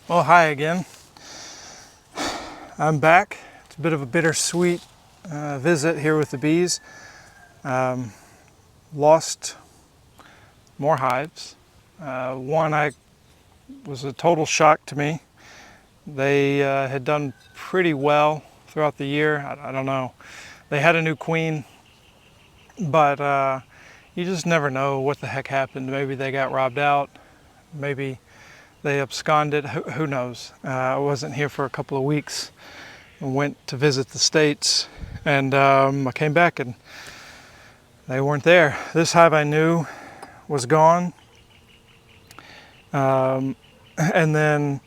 Well, hi again. I'm back. It's a bit of a bittersweet visit here with the bees. Lost more hives. One was a total shock to me. They had done pretty well throughout the year. I don't know. They had a new queen, but you just never know what the heck happened. Maybe they got robbed out. Maybe they absconded. Who knows? I wasn't here for a couple of weeks. I went to visit the States, and I came back and they weren't there. This hive I knew was gone. And then,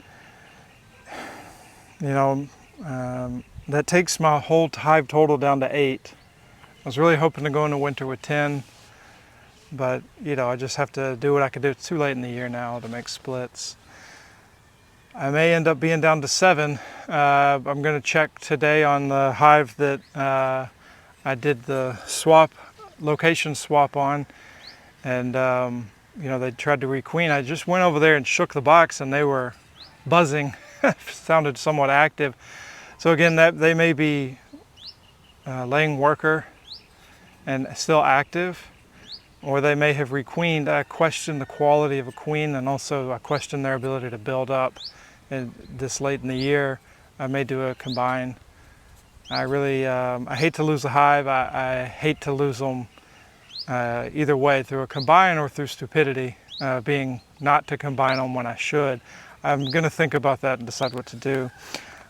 that takes my whole hive total down to 8. I was really hoping to go into winter with 10, but I just have to do what I can do. It's too late in the year now to make splits. I may end up being down to 7. I'm going to check today on the hive that I did the location swap on, and they tried to requeen. I just went over there and shook the box, and they were buzzing. Sounded somewhat active. So again, that they may be laying worker and still active, or they may have requeened. I question the quality of a queen, and also I question their ability to build up. And this late in the year, I may do a combine. I really, I hate to lose a hive. I hate to lose them either way, through a combine or through stupidity, being not to combine them when I should. I'm going to think about that and decide what to do.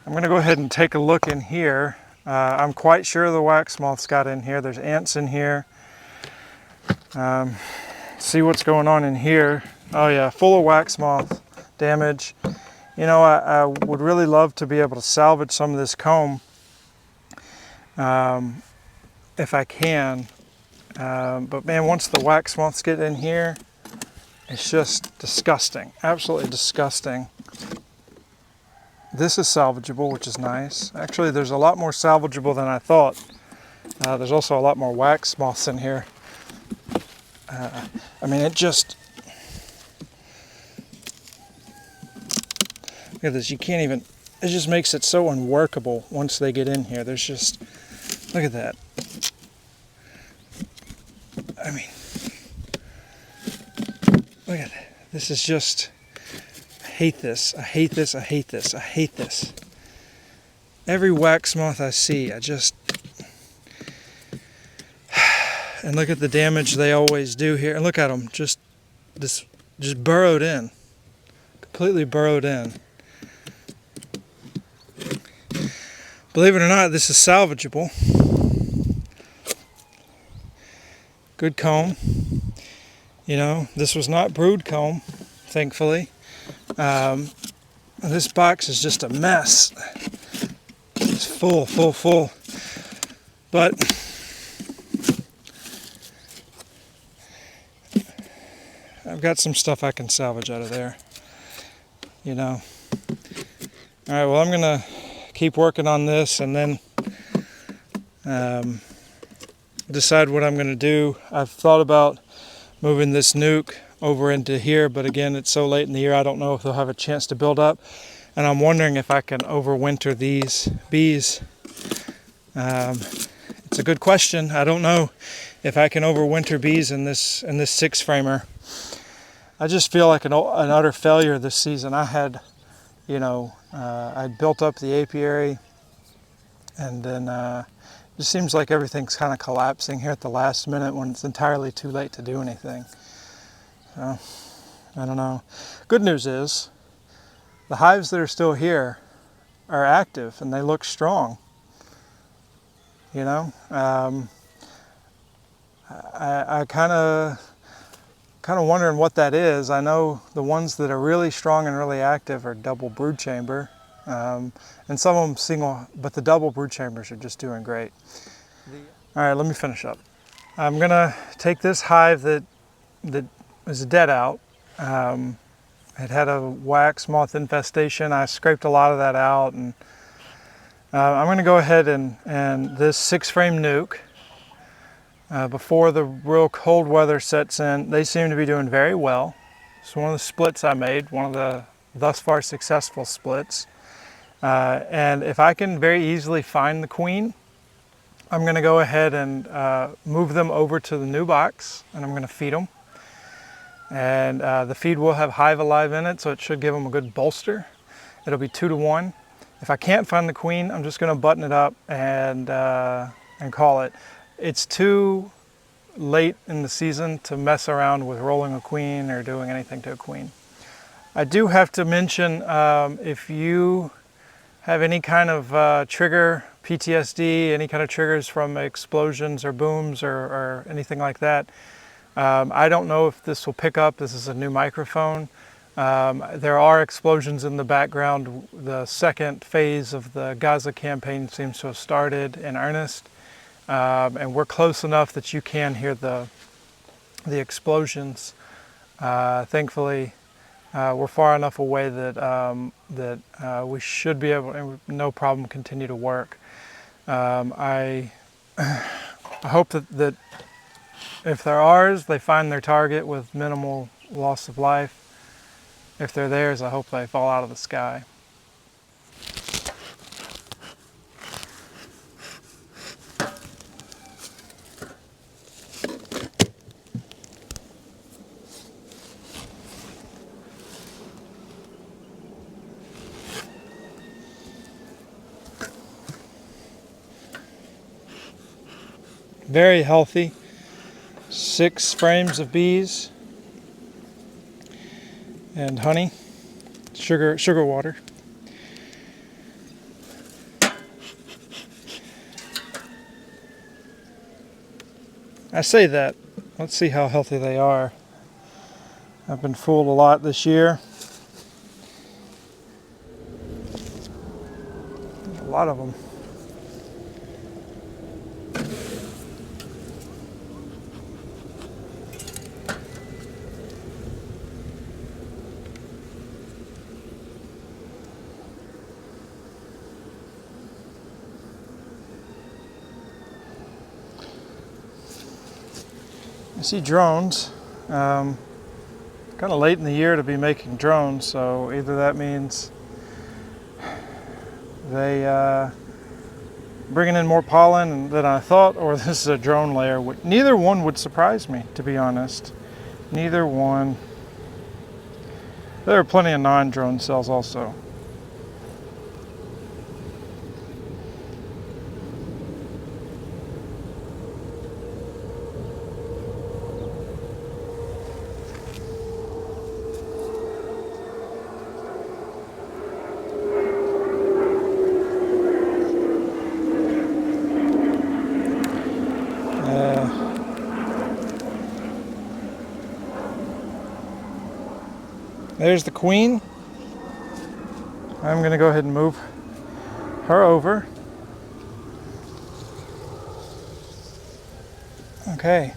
I'm going to go ahead and take a look in here. I'm quite sure the wax moths got in here. There's ants in here. See what's going on in here. Oh yeah, full of wax moth damage. I would really love to be able to salvage some of this comb if I can. But man, once the wax moths get in here, it's just disgusting. Absolutely disgusting. This is salvageable, which is nice. Actually, there's a lot more salvageable than I thought. There's also a lot more wax moths in here. Look at this, you can't even, it just makes it so unworkable once they get in here. There's just, look at that. Look at it. This is just, I hate this, I hate this, I hate this, I hate this. Every wax moth I see, and look at the damage they always do here. And look at them, just burrowed in, completely burrowed in. Believe it or not, this is salvageable. Good comb. This was not brood comb, thankfully. This box is just a mess. It's full. But I've got some stuff I can salvage out of there. All right, well, I'm gonna keep working on this and then decide what I'm going to do. I've thought about moving this nuke over into here, but again, it's so late in the year, I don't know if they'll have a chance to build up. And I'm wondering if I can overwinter these bees. It's a good question. I don't know if I can overwinter bees in this 6-framer. I just feel like an utter failure this season. I had I'd built up the apiary, and then it just seems like everything's kind of collapsing here at the last minute when it's entirely too late to do anything. So, I don't know. Good news is, the hives that are still here are active and they look strong. I kind of wondering what that is. I know the ones that are really strong and really active are double brood chamber, and some of them single, but the double brood chambers are just doing great. All right, let me finish up. I'm gonna take this hive that is dead out. It had a wax moth infestation. I scraped a lot of that out, and I'm gonna go ahead and this 6-frame nuke, before the real cold weather sets in, they seem to be doing very well. It's one of the splits I made, one of the thus far successful splits. And if I can very easily find the queen, I'm going to go ahead and move them over to the new box, and I'm going to feed them. And the feed will have Hive Alive in it, so it should give them a good bolster. It'll be 2 to 1. If I can't find the queen, I'm just going to button it up and call it. It's too late in the season to mess around with rolling a queen or doing anything to a queen. I do have to mention, if you have any kind of trigger, PTSD, any kind of triggers from explosions or booms or anything like that, I don't know if this will pick up. This is a new microphone. There are explosions in the background. The second phase of the Gaza campaign seems to have started in earnest. And we're close enough that you can hear the explosions. Thankfully, we're far enough away that we should be able, no problem, continue to work. I hope that if they're ours, they find their target with minimal loss of life. If they're theirs, I hope they fall out of the sky. Very healthy. 6 frames of bees and honey, sugar water. I say that. Let's see how healthy they are. I've been fooled a lot this year. A lot of them. I see drones. Kind of late in the year to be making drones, so either that means they bringing in more pollen than I thought, or this is a drone layer. Neither one would surprise me, to be honest. Neither one. There are plenty of non-drone cells also. There's the queen. I'm going to go ahead and move her over. Okay.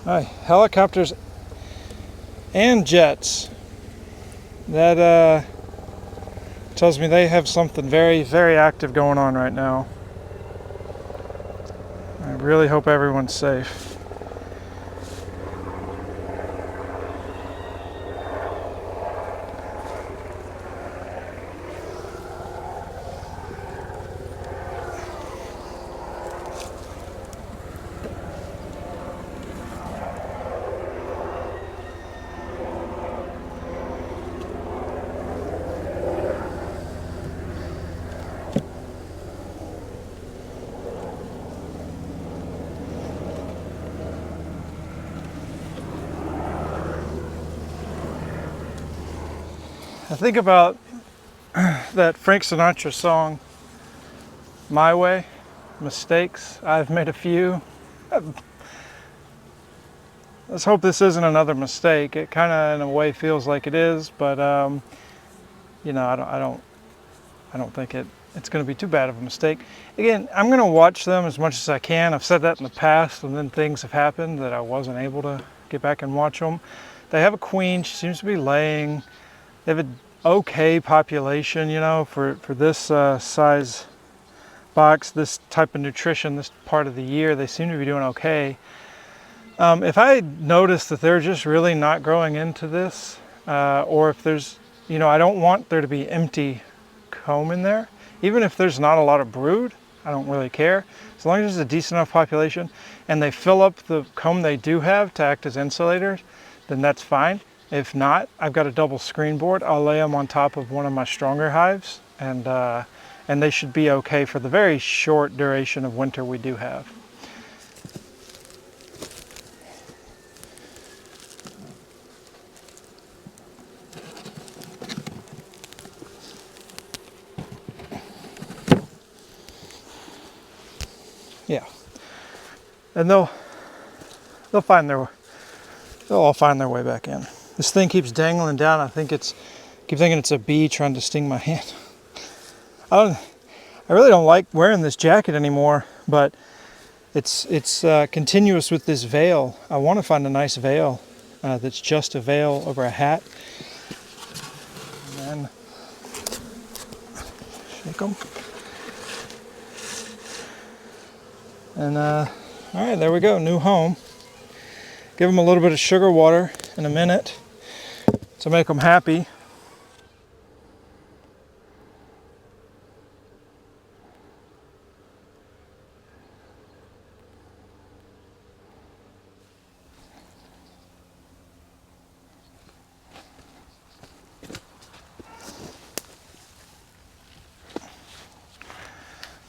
Hi, helicopters and jets. That tells me they have something very, very active going on right now. I really hope everyone's safe. I think about that Frank Sinatra song, My Way, mistakes. I've made a few. Let's hope this isn't another mistake. It kind of, in a way, feels like it is, but you know, I don't think it's going to be too bad of a mistake. Again, I'm going to watch them as much as I can. I've said that in the past, and then things have happened that I wasn't able to get back and watch them. They have a queen. She seems to be laying. They have an okay population, you know, for this size box, this type of nutrition, this part of the year. They seem to be doing okay. If I notice that they're just really not growing into this, or if there's, I don't want there to be empty comb in there. Even if there's not a lot of brood, I don't really care. As long as there's a decent enough population and they fill up the comb they do have to act as insulators, then that's fine. If not, I've got a double screen board. I'll lay them on top of one of my stronger hives, and they should be okay for the very short duration of winter we do have. Yeah, and they'll all find their way back in. This thing keeps dangling down. I keep thinking it's a bee trying to sting my hand. I really don't like wearing this jacket anymore, but it's continuous with this veil. I want to find a nice veil that's just a veil over a hat. And then shake them. And all right, there we go, new home. Give them a little bit of sugar water in a minute to make them happy.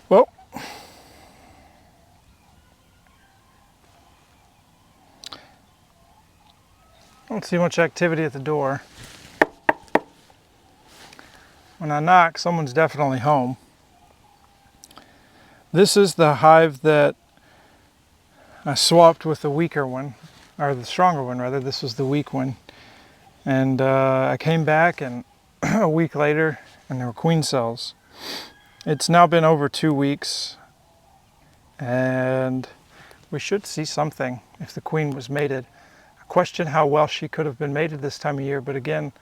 Well, I don't see much activity at the door. When I knock, someone's definitely home. This is the hive that I swapped with the weaker one, or the stronger one rather. This was the weak one. And I came back and a week later and there were queen cells. It's now been over 2 weeks and we should see something if the queen was mated. Question how well she could have been mated this time of year, but again,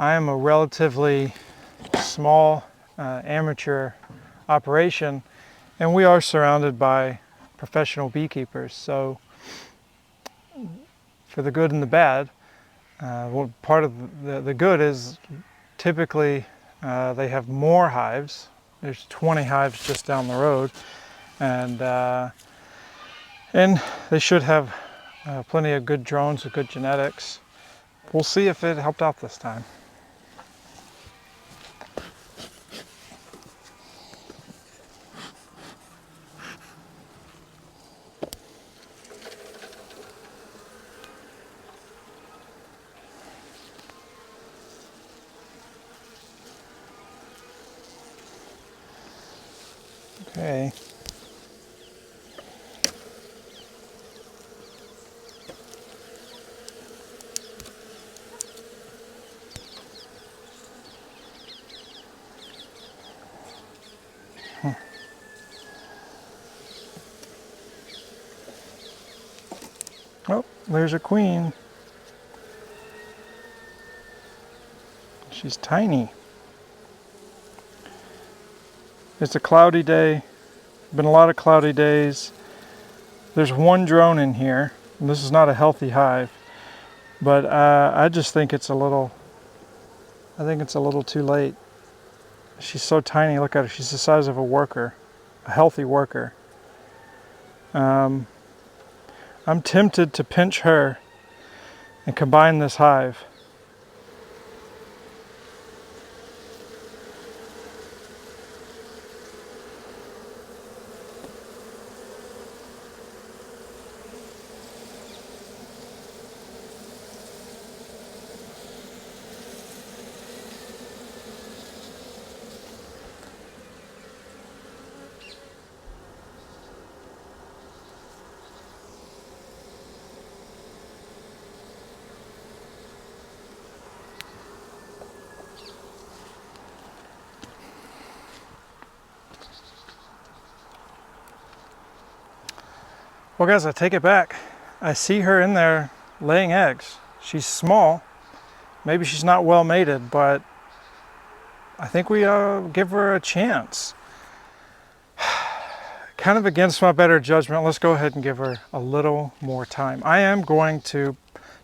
I am a relatively small amateur operation, and we are surrounded by professional beekeepers. So for the good and the bad, well, part of the good is typically they have more hives. There's 20 hives just down the road, and they should have plenty of good drones with good genetics. We'll see if it helped out this time. Okay. Oh, there's a queen. She's tiny. It's a cloudy day. Been a lot of cloudy days. There's one drone in here. And this is not a healthy hive, but I just think it's a little too late. She's so tiny. Look at her. She's the size of a worker, a healthy worker. I'm tempted to pinch her and combine this hive. Well guys, I take it back. I see her in there laying eggs. She's small. Maybe she's not well mated, but I think we give her a chance. kind of against my better judgment, let's go ahead and give her a little more time. I am going to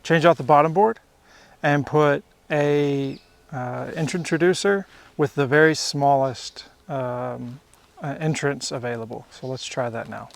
change out the bottom board and put a introducer with the very smallest entrance available. So let's try that now.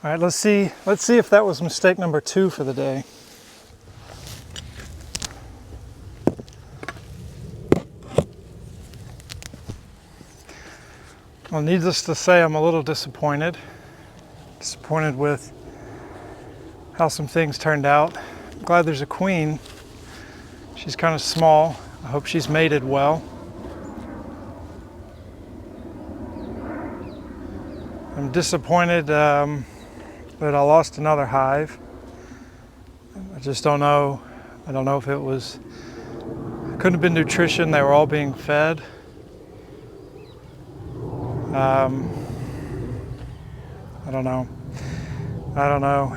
All right, let's see if that was mistake number 2 for the day. Well, needless to say, I'm a little disappointed. Disappointed with how some things turned out. I'm glad there's a queen. She's kind of small. I hope she's mated well. I'm disappointed that I lost another hive. I just don't know. I don't know if it was, couldn't have been nutrition. They were all being fed. I don't know.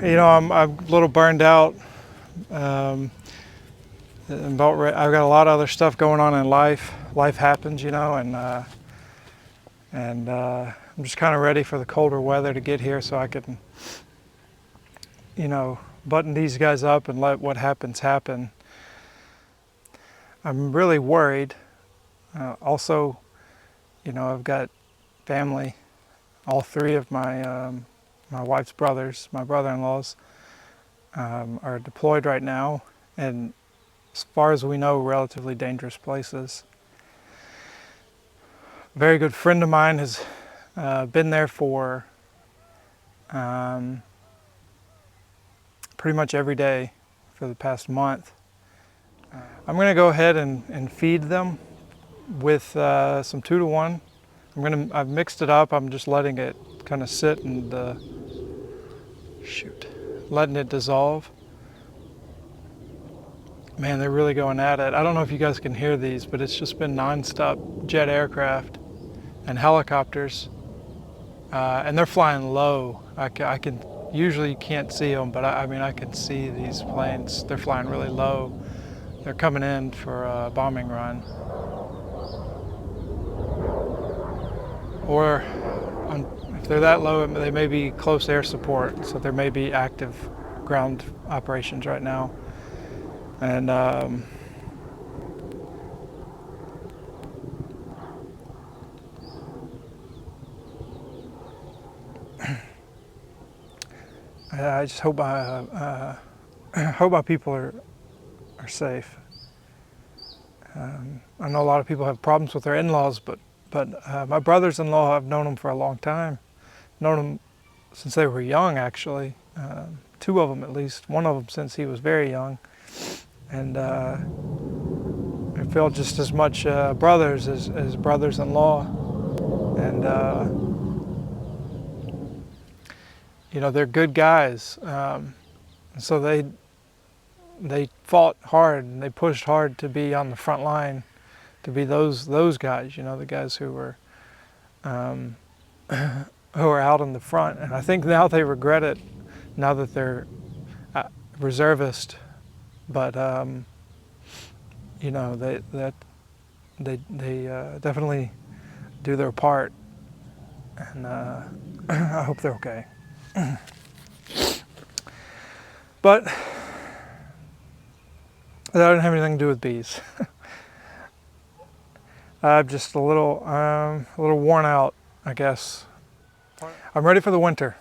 You know, I'm a little burned out. I've got a lot of other stuff going on in life. Life happens, you know, and I'm just kind of ready for the colder weather to get here so I can, you know, button these guys up and let what happens happen. I'm really worried. Also, you know, I've got family. All 3 of my my wife's brothers, my brother-in-laws, are deployed right now, and as far as we know, relatively dangerous places. A very good friend of mine has been there for pretty much every day for the past month. I'm going to go ahead and feed them with some 2-to-1. I've mixed it up. I'm just letting it kind of sit and letting it dissolve. Man, they're really going at it. I don't know if you guys can hear these, but it's just been nonstop jet aircraft and helicopters, and they're flying low. I can usually you can't see them, but I mean I can see these planes. They're flying really low. They're coming in for a bombing run. Or if they're that low, they may be close air support, so there may be active ground operations right now. And I just hope my people are safe. I know a lot of people have problems with their in-laws, but my brothers-in-law, I've known them for a long time. Known them since they were young, actually. 2 of them at least. One of them since he was very young. And I feel just as much brothers as brothers-in-law. And you know, they're good guys. So they fought hard and they pushed hard to be on the front line, to be those guys, you know, the guys who were out in the front. And I think now they regret it, now that they're reservist. But you know, they definitely do their part, and I hope they're okay. But that doesn't have anything to do with bees. I'm just a little worn out, I guess. I'm ready for the winter.